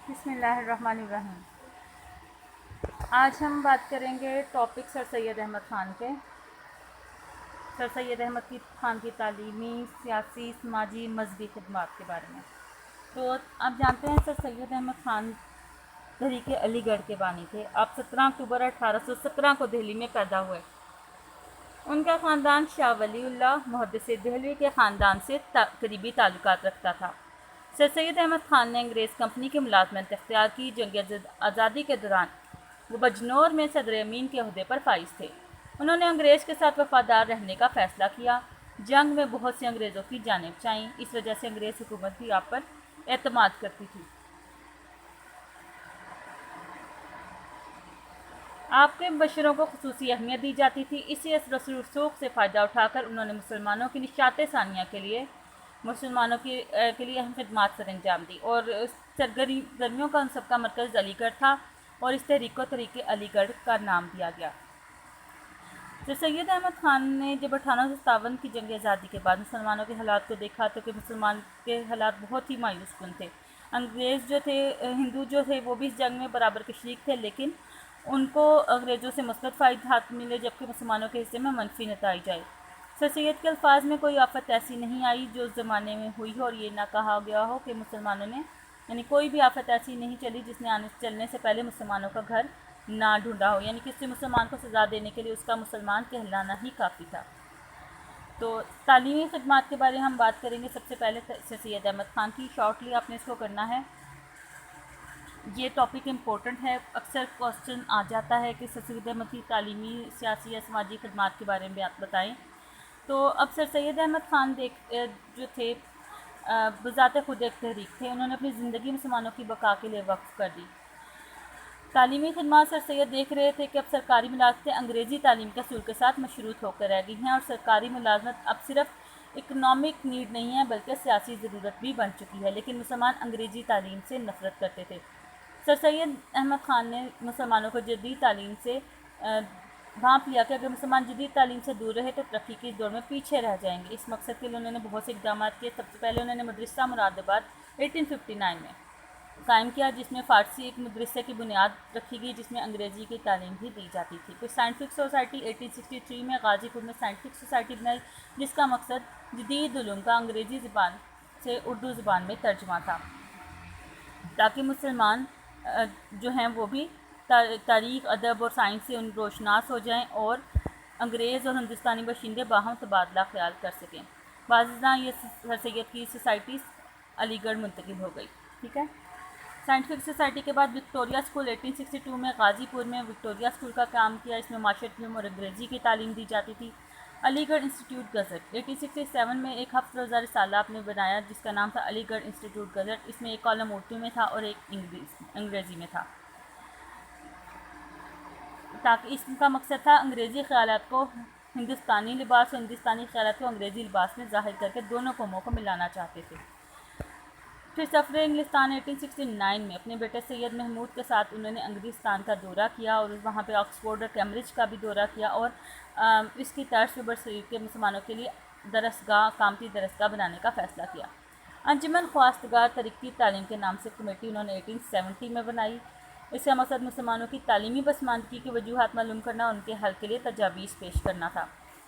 بسم اللہ الرحمن الرحیم۔ آج ہم بات کریں گے ٹاپک سر سید احمد خان کے۔ سر سید احمد خان کی تعلیمی، سیاسی، سماجی، مذہبی خدمات کے بارے میں۔ تو آپ جانتے ہیں سر سید احمد خان تحریک علی گڑھ کے بانی تھے۔ آپ 17 اکتوبر 1817 کو دہلی میں پیدا ہوئے۔ ان کا خاندان شاہ ولی اللہ محدث دہلوی کے خاندان سے قریبی تعلقات رکھتا تھا۔ سر سید احمد خان نے انگریز کمپنی کی ملازمت اختیار کی۔ جنگ آزادی کے دوران وہ بجنور میں صدر امین کے عہدے پر فائز تھے۔ انہوں نے انگریز کے ساتھ وفادار رہنے کا فیصلہ کیا۔ جنگ میں بہت سے انگریزوں کی جانیں بچائیں، اس وجہ سے انگریز حکومت بھی آپ پر اعتماد کرتی تھی۔ آپ کے مبشروں کو خصوصی اہمیت دی جاتی تھی۔ اسی اثر و رسوخ سے فائدہ اٹھا کر انہوں نے مسلمانوں کی نشاط ثانیہ کے لیے اہم خدمات سر انجام دی، اور سرگرمیوں کا ان سب کا مرکز علی گڑھ تھا، اور اس تحریک کو تحریک علی گڑھ کا نام دیا گیا۔ سر سید احمد خان نے جب 1857 کی جنگ آزادی کے بعد مسلمانوں کے حالات کو دیکھا تو کہ مسلمان کے حالات بہت ہی مایوس کن تھے۔ انگریز جو تھے، ہندو جو تھے، وہ بھی اس جنگ میں برابر کے شریک تھے، لیکن ان کو انگریزوں سے مثبت فائدات ملے جبکہ مسلمانوں کے حصے میں منفی نتائج آئے۔ سر سید کے الفاظ میں کوئی آفت ایسی نہیں آئی جو اس زمانے میں ہوئی ہو اور یہ نہ کہا گیا ہو کہ مسلمانوں نے، یعنی کوئی بھی آفت ایسی نہیں چلی جس نے چلنے سے پہلے مسلمانوں کا گھر نہ ڈھونڈا ہو، یعنی کسی مسلمان کو سزا دینے کے لیے اس کا مسلمان کہلانا ہی کافی تھا۔ تو تعلیمی خدمات کے بارے میں ہم بات کریں گے۔ سب سے پہلے سر سید احمد خان کی، شارٹلی آپ نے اس کو کرنا ہے۔ یہ ٹاپک امپورٹنٹ ہے، اکثر کوسچن آ جاتا ہے کہ سر سید احمد کی تعلیمی، سیاسی یا سماجی خدمات کے بارے میں بتائیں۔ تو اب سر سید احمد خان جو تھے بذات خود ایک تحریک تھے۔ انہوں نے اپنی زندگی مسلمانوں کی بقا کے لیے وقف کر دی۔ تعلیمی خدمات سر سید دیکھ رہے تھے کہ اب سرکاری ملازمتیں انگریزی تعلیم کے اصول کے ساتھ مشروط ہو کر رہ گئی ہیں، اور سرکاری ملازمت اب صرف اکنامک نیڈ نہیں ہے بلکہ سیاسی ضرورت بھی بن چکی ہے، لیکن مسلمان انگریزی تعلیم سے نفرت کرتے تھے۔ سر سید احمد خان نے مسلمانوں کو جدید تعلیم سے بھانپ لیا کہ اگر مسلمان جدید تعلیم سے دور رہے تو ترقی کی دور میں پیچھے رہ جائیں گے۔ اس مقصد کے لیے انہوں نے بہت سے اقدامات کیے۔ سب سے پہلے انہوں نے مدرسہ مراد آباد 1859 میں قائم کیا، جس میں فارسی ایک مدرسے کی بنیاد رکھی گئی، جس میں انگریزی کی تعلیم بھی دی جاتی تھی۔ پھر سائنٹفک سوسائٹی 1863 میں غازی پور میں سائنٹفک سوسائٹی بنائی، جس کا مقصد جدید علوم کا انگریزی زبان سے اردو زبان میں ترجمہ تھا، تاکہ مسلمان جو ہیں وہ بھی تاریخ، ادب اور سائنس سے روشناس ہو جائیں اور انگریز اور ہندوستانی باشندے باہم تبادلہ خیال کر سکیں۔ بعض یہ سر سید کی سوسائٹیز علی گڑھ منتقل ہو گئی۔ ٹھیک ہے۔ سائنٹفک سوسائٹی کے بعد وکٹوریہ اسکول 1862 میں غازی پور میں وکٹوریہ اسکول کا کام کیا۔ اس میں معاشرتی علوم اور انگریزی کی تعلیم دی جاتی تھی۔ علی گڑھ انسٹیٹیوٹ گزٹ 1867 میں ایک ہفتہ روزہ رسالہ آپ نے بنایا جس کا نام تھا علی گڑھ انسٹیٹیوٹ گزٹ۔ اس میں ایک کالم اردو میں تھا اور ایک انگریزی میں تھا، تاکہ اس کا مقصد تھا انگریزی خیالات کو ہندوستانی لباس اور ہندوستانی خیالات کو انگریزی لباس میں ظاہر کر کے دونوں قوموں کو ملانا چاہتے تھے۔ پھر سفر انگلستان 1869 میں اپنے بیٹے سید محمود کے ساتھ انہوں نے انگلستان کا دورہ کیا، اور وہاں پہ آکسفورڈ اور کیمبرج کا بھی دورہ کیا، اور اس کی طرز پہ برصغیر کے مسلمانوں کے لیے کامتی درسگاہ بنانے کا فیصلہ کیا۔ انجمن خواستگار ترقی تعلیم کے نام سے کمیٹی انہوں نے 1870 میں بنائی۔ اس کا مقصد مسلمانوں کی تعلیمی پسماندگی کی وجوہات معلوم کرنا اور ان کے حل کے لیے تجاویز پیش کرنا تھا۔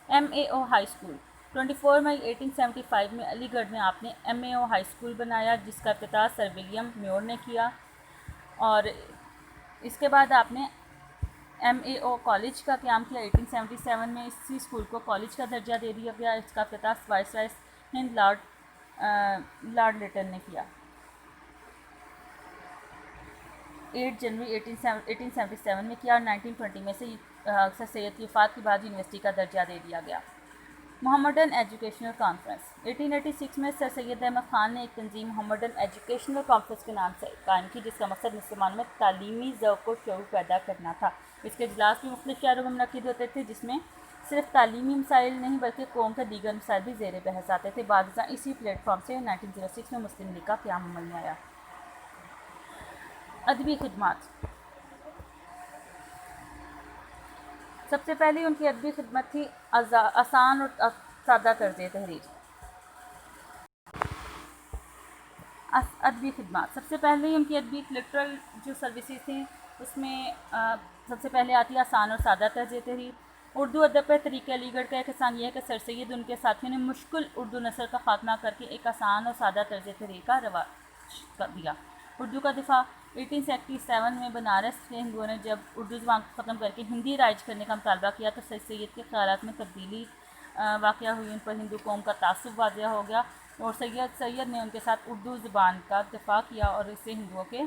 ایم اے او ہائی اسکول 24 مئی 1875 میں علی گڑھ میں آپ نے ایم اے او ہائی اسکول بنایا، جس کا افتتاح سر ولیم میور نے کیا، اور اس کے بعد آپ نے ایم اے او کالج کا قیام کیا 1877 میں۔ اسی اسکول کو کالج کا درجہ دے دیا گیا۔ اس کا افتتاح وائسرائے ہند لارڈ لیٹن نے کیا 8 جنوری 1877 میں کیا، اور 1920 میں سے سر سید کی وفات کے بعد یونیورسٹی کا درجہ دے دیا گیا۔ محمدن ایجوکیشنل کانفرنس 1886 میں سر سید احمد خان نے ایک تنظیم محمدن ایجوکیشنل کانفرنس کے نام سے قائم کی، جس کا مقصد مسلمانوں میں تعلیمی ذوق و شعور پیدا کرنا تھا۔ اس کے اجلاس بھی مختلف شہروں میں منعقد ہوتے تھے، جس میں صرف تعلیمی مسائل نہیں بلکہ قوم کے دیگر مسائل بھی زیر بحث آتے تھے۔ بعض اسی پلیٹ فارم سے 1906 میں مسلم لیگ کا قیام عمل میں آیا۔ ادبی خدمات، سب سے پہلی ان کی ادبی خدمت تھی آسان اور سادہ طرز تحریر۔ ادبی خدمات، سب سے پہلے ان کی ادبی لٹرل جو سروسز تھیں اس میں سب سے پہلے آتی ہے آسان اور سادہ طرز تحریر۔ اردو ادب پر طریقہ علی گڑھ کا ایک احسان یہ ہے کہ سر سید ان کے ساتھیوں نے مشکل اردو نثر کا خاتمہ کر کے ایک آسان اور سادہ طرز تحریر کا رواج کر دیا۔ اردو کا دفاع، 1867 میں بنارس کے ہندوؤں نے جب اردو زبان کو ختم کر کے ہندی رائج کرنے کا مطالبہ کیا تو سر سید کے خیالات میں تبدیلی واقع ہوئی، ان پر ہندو قوم کا تعصب واضح ہو گیا اور سید نے ان کے ساتھ اردو زبان کا دفاع کیا اور اسے ہندوؤں کے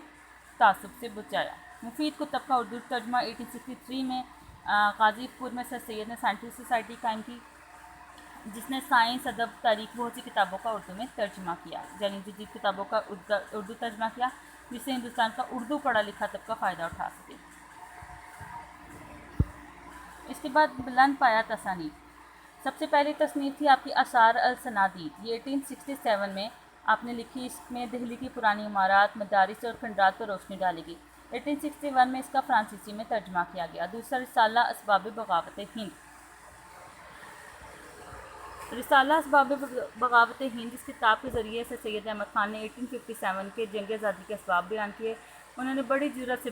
تعصب سے بچایا۔ مفید کتب کا اردو ترجمہ، 1863 میں غازی پور میں سر سید نے سائنٹیفک سوسائٹی قائم کی جس نے سائنس، ادب، تاریخ، بہت سی کتابوں کا اردو میں ترجمہ کیا، یعنی جدید کتابوں کا اردو ترجمہ کیا جس سے ہندوستان کا اردو پڑھا لکھا طبقہ فائدہ اٹھا سکے۔ اس کے بعد بلند پایہ تصانیف، سب سے پہلی تصنیف تھی آپ کی آثار السنادید، یہ 1867 میں آپ نے لکھی۔ اس میں دہلی کی پرانی عمارات، مدارس اور کھنڈرات پر روشنی ڈالے گی۔ 1861 میں اس کا فرانسیسی میں ترجمہ کیا گیا۔ دوسرا رسالہ اسباب بغاوت ہند، رسالہ اسباب بغاوت ہند اس کتاب کے ذریعے سے سید احمد خان نے 1857 کے جنگ آزادی کے اسباب بیان کیے۔ انہوں نے بڑی جرأت سے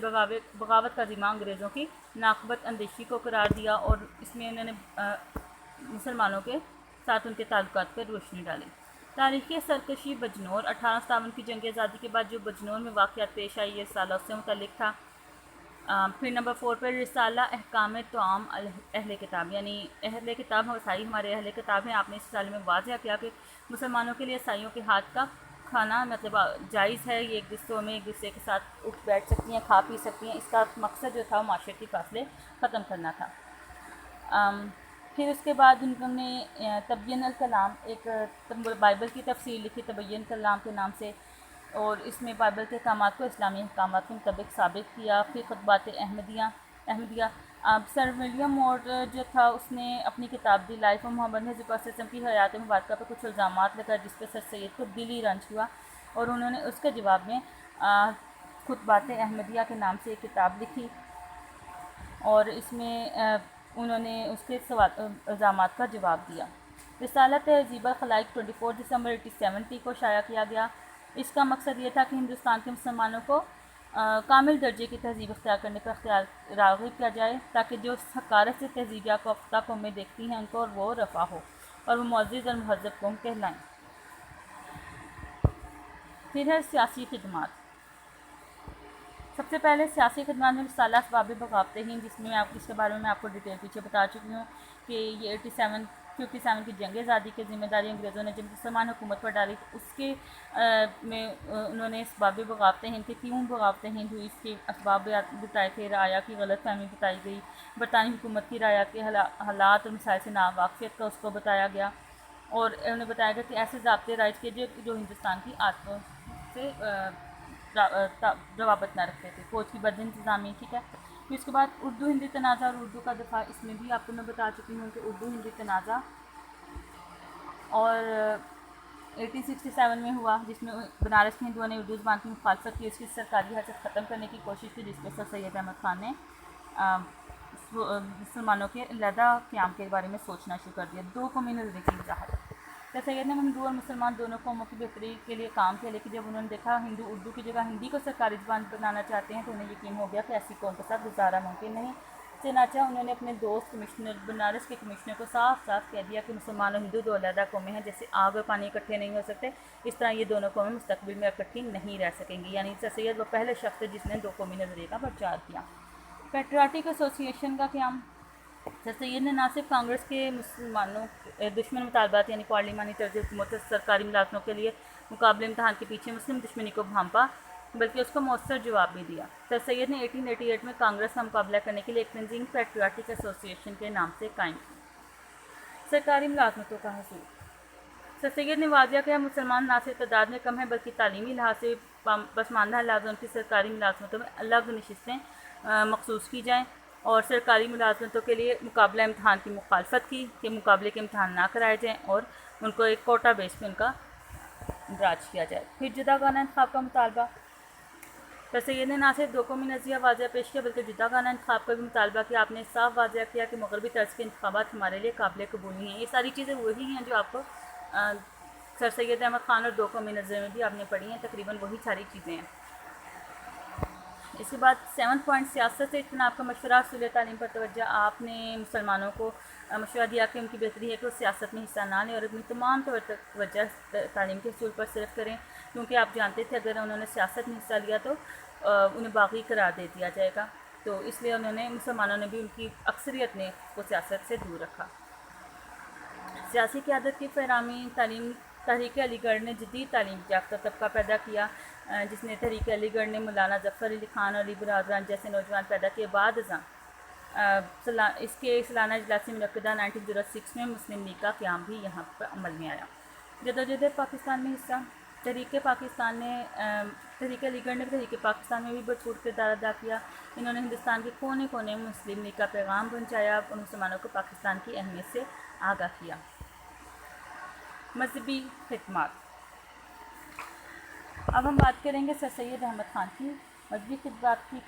بغاوت کا ذمہ انگریزوں کی ناقبت اندیشی کو قرار دیا اور اس میں انہوں نے مسلمانوں کے ساتھ ان کے تعلقات پر روشنی ڈالی۔ تاریخی سرکشی بجنور، 1857 کی جنگ آزادی کے بعد جو بجنور میں واقعات پیش آئی، یہ رسالہ اس سے متعلق تھا۔ پھر نمبر 4 پر رسالہ احکام طعام اہل کتاب، یعنی اہل کتاب عیسائی ہمارے اہل کتاب ہیں۔ آپ نے اس رسالے میں واضح کیا کہ مسلمانوں کے لیے عیسائیوں کے ہاتھ کا کھانا مطلب جائز ہے، یہ ایک دوسرے کے ساتھ اٹھ بیٹھ سکتی ہیں، کھا پی سکتی ہیں۔ اس کا مقصد جو تھا وہ معاشرتی فاصلے ختم کرنا تھا۔ پھر اس کے بعد انہوں نے تبیین الکلام، ایک بائبل کی تفسیر لکھی تبیین الکلام کے نام سے، اور اس میں بائبل کے احکامات کو اسلامی احکامات کے مطابق ثابت کیا۔ پھر خطبات احمدیہ، سر ولیم مور جو تھا اس نے اپنی کتاب دی لائف آف محمد حضرت پاک صلی اللہ علیہ وسلم کی حیات مبارکہ پر کچھ الزامات لگا جس پہ سر سید کو دلی رنج ہوا، اور انہوں نے اس کے جواب میں خطبات احمدیہ کے نام سے ایک کتاب لکھی، اور اس میں انہوں نے اس کے الزامات کا جواب دیا۔ رسالہ تہذیب الخلائق 24 دسمبر 1870 کو شائع کیا گیا۔ اس کا مقصد یہ تھا کہ ہندوستان کے مسلمانوں کو کامل درجے کی تہذیب اختیار کرنے پر راغب کیا جائے تاکہ جو حقارت سے تہذیب یافتہ قومیں دیکھتی ہیں ان کو وہ رفع ہو اور وہ معزز اور مہذب قوم کہلائیں۔ پھر ہے سیاسی خدمات، سب سے پہلے سیاسی خدمات میں رسالہ اسباب بغاوت ہند، جس میں اس کے بارے میں آپ کو ڈیٹیل پیچھے بتا چکی ہوں کہ یہ 57 کی جنگ آزادی کی ذمہ داری انگریزوں نے جب مسلمان حکومت پر ڈالی تو اس کے میں انہوں نے اسباب بغاوت ہند کے کیوں بغاوت ہند ہوئی اس کے اسباب بتائے تھے۔ رعایا کی غلط فہمی بتائی گئی، برطانوی حکومت کی رعایا کے حالات اور مسائل سے ناواقفیت کا اس کو بتایا گیا، اور انہیں بتایا گیا کہ ایسے ضابطے رائج کیے جو ہندوستان کی عادتوں سے روابط نہ رکھتے تھے، فوج کی بد انتظامی، ٹھیک ہے۔ پھر اس کے بعد اردو ہندی تنازع اور اردو کا دفاع، اس میں بھی آپ کو میں بتا چکی ہوں کہ اردو ہندی تنازع اور 1867 میں ہوا جس میں بنارس کے ہندوؤں نے اردو زبان کی مخالفت کی، اس کی سرکاری حیثیت ختم کرنے کی کوشش کی، جس پہ سر سید احمد خان نے مسلمانوں کے علیحدہ قیام کے بارے میں سوچنا شروع کر دیا۔ دو قومی نظریے کی وضاحت، سر سید نے ہندو اور مسلمان دونوں قوموں کی بہتری کے لیے کام کیا، لیکن جب انہوں نے دیکھا ہندو اردو کی جگہ ہندی کو سرکاری زبان بنانا چاہتے ہیں تو انہیں یقین ہو گیا کہ ایسی قوم کے ساتھ گزارا ممکن نہیں۔ چنانچہ انہوں نے اپنے دوست کمشنر بنارس کے کمشنر کو صاف صاف کہہ دیا کہ مسلمان اور ہندو دو علیحدہ قومیں ہیں، جیسے آگ اور پانی اکٹھے نہیں ہو سکتے اس طرح یہ دونوں قومیں مستقبل میں اکٹھی نہیں رہ سکیں گی، یعنی سر سید وہ پہلے شخص تھے جس نے دو قومی نظریے کا پرچار کیا۔ پیٹریاٹک ایسوسی ایشن کا قیام، سر سید نے نہ صرف کانگریس کے مسلمانوں دشمن مطالبات یعنی پارلیمانی طرز حکومت اور سرکاری ملازموں کے لیے مقابلے امتحان کے پیچھے مسلم دشمنی کو بھانپا بلکہ اس کو مؤثر جواب بھی دیا۔ سر سید نے 1888 میں کانگریس کا مقابلہ کرنے کے لیے ایک تنظیم پیٹریاٹک ایسوسی ایشن کے نام سے قائم کی۔ سرکاری ملازمتوں کا حصول، سر سید نے واضح کیا مسلمان نہ صرف تعداد میں کم ہیں بلکہ تعلیمی لحاظ سے پسماندہ لحاظ ان کی سرکاری ملازمتوں میں الگ نشستیں مخصوص کی جائیں، اور سرکاری ملازمتوں کے لیے مقابلہ امتحان کی مخالفت کی کہ مقابلے کے امتحان نہ کرائے جائیں اور ان کو ایک کوٹا بیس پہ ان کا اندراج کیا جائے۔ پھر جداگانہ انتخاب کا مطالبہ، سر سید نے نہ صرف دو قومی نظریہ واضح پیش کیا بلکہ جداگانہ انتخاب کا بھی مطالبہ کیا۔ آپ نے صاف واضح کیا کہ مغربی طرز کے انتخابات ہمارے لیے قابل قبول نہیں ہیں۔ یہ ساری چیزیں وہی ہیں جو آپ کو سر سید احمد خان اور 2 قومی نظریں بھی آپ نے پڑھی ہیں، تقریباً وہی ساری چیزیں ہیں۔ اس کے بعد 7 پوائنٹ سیاست سے اجتناب کا مشورہ، حصول تعلیم پر توجہ۔ آپ نے مسلمانوں کو مشورہ دیا کہ ان کی بہتری ہے کہ وہ سیاست میں حصہ نہ لیں اور اپنی تمام توجہ تعلیم کے حصول پر صرف کریں، کیونکہ آپ جانتے تھے اگر انہوں نے سیاست میں حصہ لیا تو انہیں باغی قرار دے دیا جائے گا، تو اس لیے مسلمانوں نے بھی ان کی اکثریت نے کو سیاست سے دور رکھا۔ سیاسی قیادت کی فراہمی، تعلیم۔ تحریک علی گڑھ نے جدید تعلیم یافتہ طبقہ پیدا کیا، جس نے تحریک علی گڑھ نے مولانا ظفر علی خان اور علی برادران جیسے نوجوان پیدا کیے۔ بعد ازاں اس کے سالانہ اجلاس منعقدہ 1906 میں مسلم لیگ کا قیام بھی یہاں پر عمل میں آیا۔ جدوجہد پاکستان میں حصہ، تحریک علی گڑھ نے تحریک پاکستان میں بھی بھرپور کردار ادا کیا۔ انہوں نے ہندوستان کے کونے کونے میں مسلم لیگ کا پیغام پہنچایا اور مسلمانوں کو پاکستان کی اہمیت سے آگاہ کیا۔ مذہبی خدمات۔ اب ہم بات کریں گے سر سید احمد خان کی مذہبی خدمات کی۔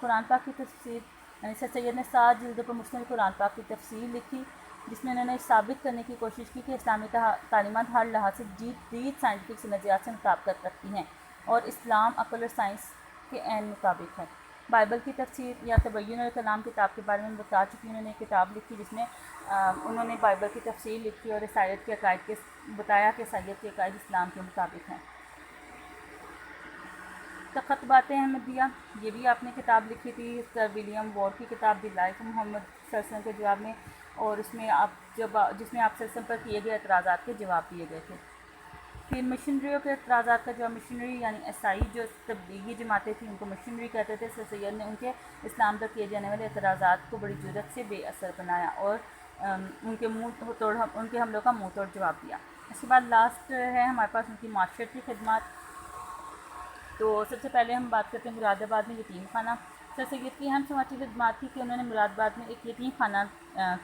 قرآن پاک کی تفسیر، یعنی سر سید نے 7 جلدوں پر مشتمل قرآن پاک کی تفسیر لکھی، جس میں انہوں نے ثابت کرنے کی کوشش کی کہ اسلامی تعلیمات ہر لحاظ سے جدید سائنٹیفک نظریات سے مطابقت رکھتی ہیں اور اسلام عقل اور سائنس کے عین مطابق ہے۔ بائبل کی تفسیر یا تبین الکلام کتاب کے بارے میں بتا چکی، انہوں نے ایک کتاب لکھی جس میں انہوں نے بائبل کی تفسیر لکھی اور عیسائیت کے عقائد کے بتایا کہ عیسائیت کے عقائد اسلام کے مطابق ہیں۔ خطبات احمدیہ، یہ بھی آپ نے کتاب لکھی تھی سر ولیم وارڈ کی کتاب دی لائف محمد صلی اللہ علیہ وسلم کے جواب میں، اور اس میں جس میں آپ صلی اللہ علیہ وسلم پر کیے گئے اعتراضات کے جواب دیے گئے تھے۔ پھر مشنریوں کے اعتراضات کا جواب، مشنری یعنی عیسائی جو تبلیغی جماعتیں تھیں ان کو مشنری کہتے تھے۔ سر سید نے ان کے اسلام پر کیے جانے والے اعتراضات کو بڑی جرأت سے بے اثر بنایا اور ان کے حملوں کا منہ توڑ جواب دیا۔ اس کے بعد لاسٹ ہے ہمارے پاس ان کی معاشرتی خدمات۔ تو سب سے پہلے ہم بات کرتے ہیں مراد آباد میں یتیم خانہ۔ سر سید کی اہم سماجی خدمات تھی کہ انہوں نے مراد آباد میں ایک یتیم خانہ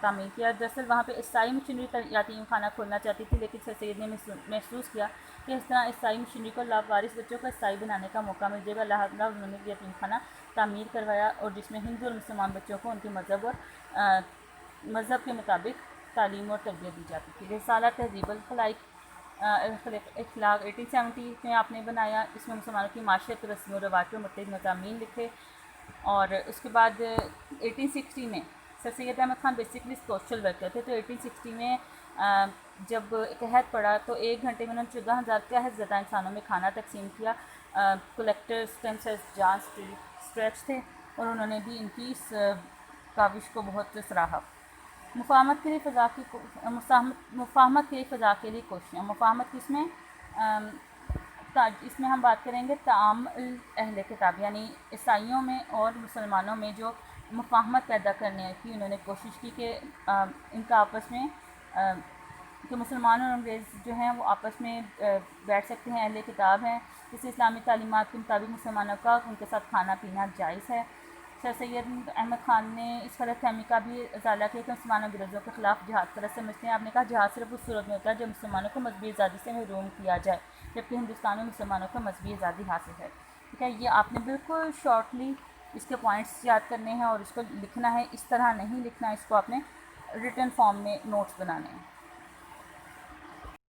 تعمیر کیا۔ دراصل وہاں پہ عیسائی مشنری یتیم خانہ کھولنا چاہتی تھی، لیکن سر سید نے محسوس کیا کہ اس طرح عیسائی مشنری کو لاوارث بچوں کو عیسائی بنانے کا موقع مل جائے گا، لہٰذا انہوں نے یتیم خانہ تعمیر کروایا اور جس میں ہندو اور مسلمان بچوں کو ان کے مذہب کے مطابق تعلیم اور تربیت دی جاتی تھی۔ رسالہ تہذیب اخلاق 1870 میں آپ نے بنایا، اس میں مسلمانوں کی معاشرت، رسم و رواج پر مختلف مضامین لکھے۔ اور اس کے بعد 1860 میں sir Syed Ahmed Khan basically social worker تھے، تو 1860 میں جب قحط پڑا تو 1 گھنٹے میں انہوں نے 14,000 قحط زدہ انسانوں میں کھانا تقسیم کیا۔ کلیکٹر اسٹینسرز جان اسٹریچ تھے اور انہوں نے بھی ان کی اس کاوش کو بہت سراہا۔ مفاہمت کے لیے فضا کے لیے کوششیں۔ مفاہمت اس میں ہم بات کریں گے تعامل اہل کتاب، یعنی عیسائیوں میں اور مسلمانوں میں جو مفاہمت پیدا کرنے کی انہوں نے کوشش کی کہ ان کا آپس میں کہ مسلمان اور انگریز جو ہیں وہ آپس میں بیٹھ سکتے ہیں، اہل کتاب ہیں، اس اسلامی تعلیمات کے مطابق مسلمانوں کا ان کے ساتھ کھانا پینا جائز ہے۔ سر سید احمد خان نے اس غلط فہمی کا بھی ازالہ کیا کہ مسلمانوں گروزوں کے خلاف جہاد فرض سمجھتے ہیں۔ آپ نے کہا جہاد صرف اس صورت میں ہوتا ہے جب مسلمانوں کو مذہبی آزادی سے محروم کیا جائے، جبکہ ہندوستان میں مسلمانوں کو مذہبی آزادی حاصل ہے۔ ٹھیک ہے، یہ آپ نے بالکل شارٹلی اس کے پوائنٹس یاد کرنے ہیں اور اس کو لکھنا ہے، اس طرح نہیں لکھنا ہے، اس کو آپ نے ریٹن فارم میں نوٹس بنانے ہیں۔